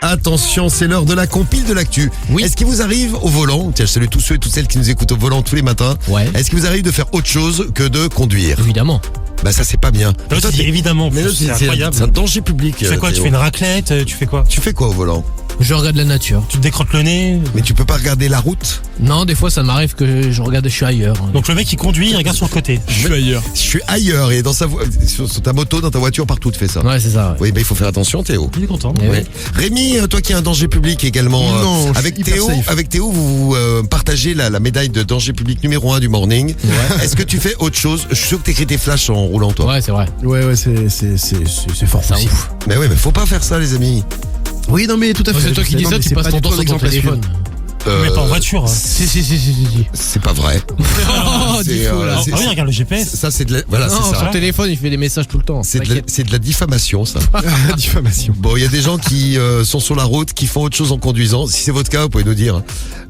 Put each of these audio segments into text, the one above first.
Attention, c'est l'heure de la compile de l'actu. Oui. Est-ce qu'il vous arrive au volant, tiens, je salue tous ceux et toutes celles qui nous écoutent au volant tous les matins. Ouais. Est-ce qu'il vous arrive de faire autre chose que de conduire? Évidemment. Bah ça c'est pas bien. L'autre, il dit évidemment. Mais là, c'est incroyable. c'est un danger public. Tu fais quoi? Tu Théo. fais une raclette? Tu fais quoi? Tu fais quoi au volant? Je regarde la nature. Tu te décrottes le nez? Mais tu peux pas regarder la route? Non, des fois ça m'arrive que je regarde, je suis ailleurs. Donc le mec il conduit, il regarde sur le côté. Je suis ailleurs. Je suis ailleurs et dans sur ta moto, dans ta voiture, partout tu fais ça. Ouais, c'est ça. Ouais. Oui, bah il faut faire attention Théo. Il est content. Eh Oui. oui. Rémi, toi qui as un danger public également, Non, je avec suis hyper Théo, safe. vous partagez la médaille de danger public numéro 1 du morning. Ouais. Est-ce que tu fais autre chose? Je suis sûr que t'écris tes flashs en roulant toi. Ouais, c'est vrai. Ouais, c'est fort Ça possible. ouf. Mais ouais, mais faut pas faire ça les amis. Oui, non, mais tout à fait. C'est toi qui dis Non, ça, mais tu c'est passes pas ton du temps tout sur ton l'exemple à suivre. téléphone. Mais pas en voiture. Si. C'est pas vrai. Oh, C'est, du fou, là. Ah oui, regarde le GPS. Ça c'est de la, voilà, Non, c'est sur ça. le téléphone, il fait des messages tout le temps. C'est de la diffamation ça. Diffamation. Bon, il y a des gens qui sont sur la route, qui font autre chose en conduisant. Si c'est votre cas, vous pouvez nous dire.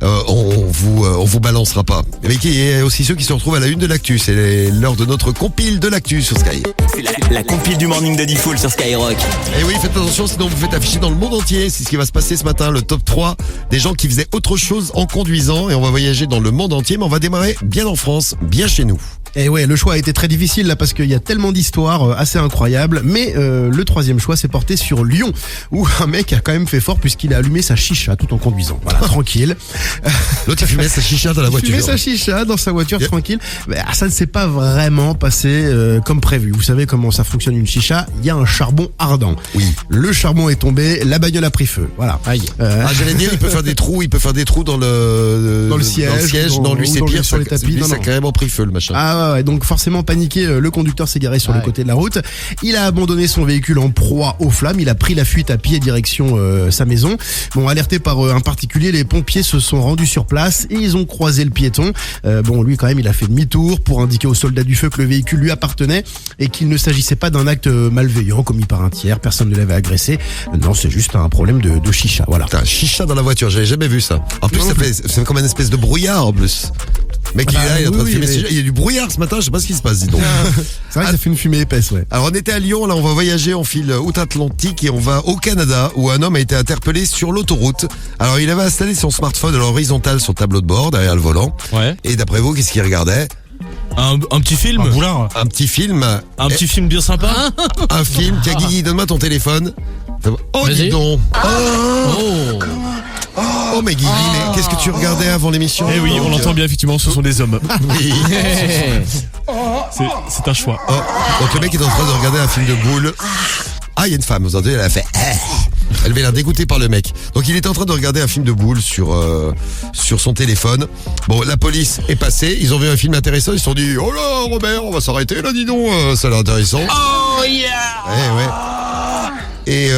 On vous balancera pas. Mais il y a aussi ceux qui se retrouvent à la une de l'actu. C'est l'heure de notre compile de l'actu sur Sky. C'est la compile du morning de Diffoul sur Skyrock. Et oui, faites attention, sinon vous faites afficher dans le monde entier. C'est ce qui va se passer ce matin, le top 3 des gens qui faisaient autre chose en conduisant. Et on va voyager dans le monde entier, mais on va démarrer bien en France, bien chez nous. Et ouais, le choix a été très difficile là parce qu'il y a tellement d'histoires assez incroyables. Mais le troisième choix s'est porté sur Lyon, où un mec a quand même fait fort puisqu'il a allumé sa chicha tout en conduisant. Voilà, tranquille. L'autre il fumait sa chicha dans la Il voiture. fumait sa chicha dans sa voiture Yeah. tranquille. Mais, ça ne s'est pas vraiment passé comme prévu. Vous savez comment ça fonctionne une chicha? Il y a un charbon ardent. Oui. Le charbon est tombé, la bagnole a pris feu. Voilà. Aïe. Ah, j'allais dire, il peut faire des trous dans le siège, Non, lui c'est dans pire, sur les tapis. Lui, Non, ça a non. carrément pris feu le machin. Ah ouais, donc forcément paniqué, le conducteur s'est garé sur le Ouais. côté de la route. Il a abandonné son véhicule en proie aux flammes. Il a pris la fuite à pied direction sa maison. Bon, alerté par un particulier, les pompiers se sont rendus sur place et ils ont croisé le piéton. Bon, lui quand même, il a fait demi-tour pour indiquer aux soldats du feu que le véhicule lui appartenait et qu'il ne s'agissait pas d'un acte malveillant commis par un tiers. Personne ne l'avait agressé. Non, c'est juste un problème de chicha. Voilà. Putain, chicha dans la voiture, j'avais jamais vu ça. En plus, Non, c'est comme une espèce de brouillard en plus. Mec, il est là, il est en train de oui, fumer mais- ses chichas. Il y a du brouillard ce matin, je sais pas ce qui se passe, dis donc. C'est vrai que ça fait une fumée épaisse, ouais. Alors on était à Lyon, là on va voyager, on file outre-Atlantique et on va au Canada où un homme a été interpellé sur l'autoroute. Alors il avait installé son smartphone à l'horizontale sur le tableau de bord derrière le volant. Ouais. Et d'après vous, qu'est-ce qu'il regardait? Un petit film. Un boulard. Un petit film. Un petit film bien sympa. Un film. Tiens Guigui, donne-moi ton téléphone. Oh Vas-y. dis donc. Oh. Oh mais Guigui, mais qu'est-ce que tu regardais avant l'émission? Eh oui, on Donc, l'entend bien, effectivement, ce sont des hommes. Oui. C'est un choix. Oh, donc le mec est en train de regarder un film de boules. Ah, il y a une femme, vous entendez, elle a fait. Elle avait l'air dégoûtée par le mec. Donc il était en train de regarder un film de boules sur son téléphone. Bon, la police est passée, ils ont vu un film intéressant, ils se sont dit, oh là Robert, on va s'arrêter là, dis donc, ça a l'air intéressant. Oh yeah. Ouais. Et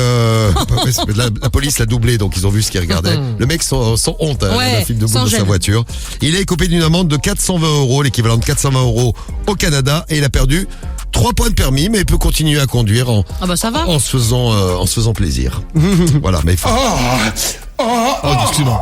la police l'a doublé, donc ils ont vu ce qu'il regardait. Le mec sans honte, hein, Ouais, un film de boules sans dans sa gêne. voiture. Il est écopé d'une amende de 420 €, l'équivalent de 420 € au Canada, et il a perdu 3 points de permis, mais il peut continuer à conduire Ah bah ça va. en se faisant plaisir. Voilà, mais il faut... Oh, excuse-moi.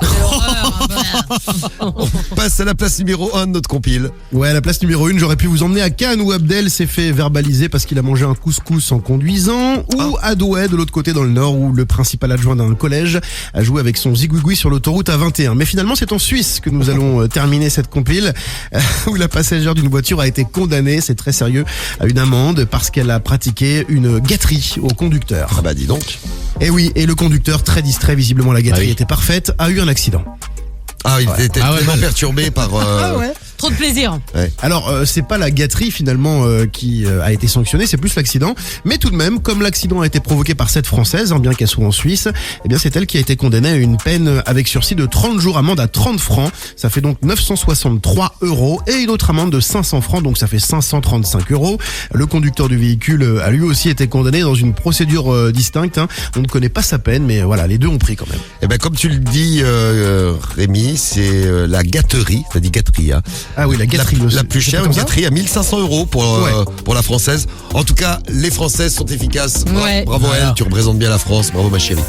On passe à la place numéro 1 de notre compile. Ouais, à la place numéro 1, j'aurais pu vous emmener à Cannes où Abdel s'est fait verbaliser parce qu'il a mangé un couscous en conduisant, ou à Douai de l'autre côté dans le nord où le principal adjoint d'un collège a joué avec son zigouigoui sur l'autoroute A21. Mais finalement, c'est en Suisse que nous allons terminer cette compile où la passagère d'une voiture a été condamnée, c'est très sérieux, à une amende parce qu'elle a pratiqué une gâterie au conducteur. Ah bah dis donc. Et oui, et le conducteur, très distrait, visiblement la gâterie Ah oui. était parfaite, a eu un accident. Ah, il était Ah ouais, tellement mal. perturbé par... Trop de plaisir. Alors, c'est pas la gâterie finalement qui a été sanctionnée, c'est plus l'accident. Mais tout de même, comme l'accident a été provoqué par cette Française, hein, bien qu'elle soit en Suisse, eh bien c'est elle qui a été condamnée à une peine avec sursis de 30 jours, amende à 30 francs. Ça fait donc 963 €. Et une autre amende de 500 francs, donc ça fait 535 €. Le conducteur du véhicule a lui aussi été condamné dans une procédure distincte. Hein. On ne connaît pas sa peine, mais voilà, les deux ont pris quand même. Eh ben comme tu le dis, Rémi, c'est la gâterie, t'as dit gâterie, hein. Ah oui, la gâterie. La plus chère, une gâterie à 1500 € pour la française. En tout cas, les Françaises sont efficaces. Ouais. Bravo à Voilà. elle, tu représentes bien la France. Bravo ma chérie.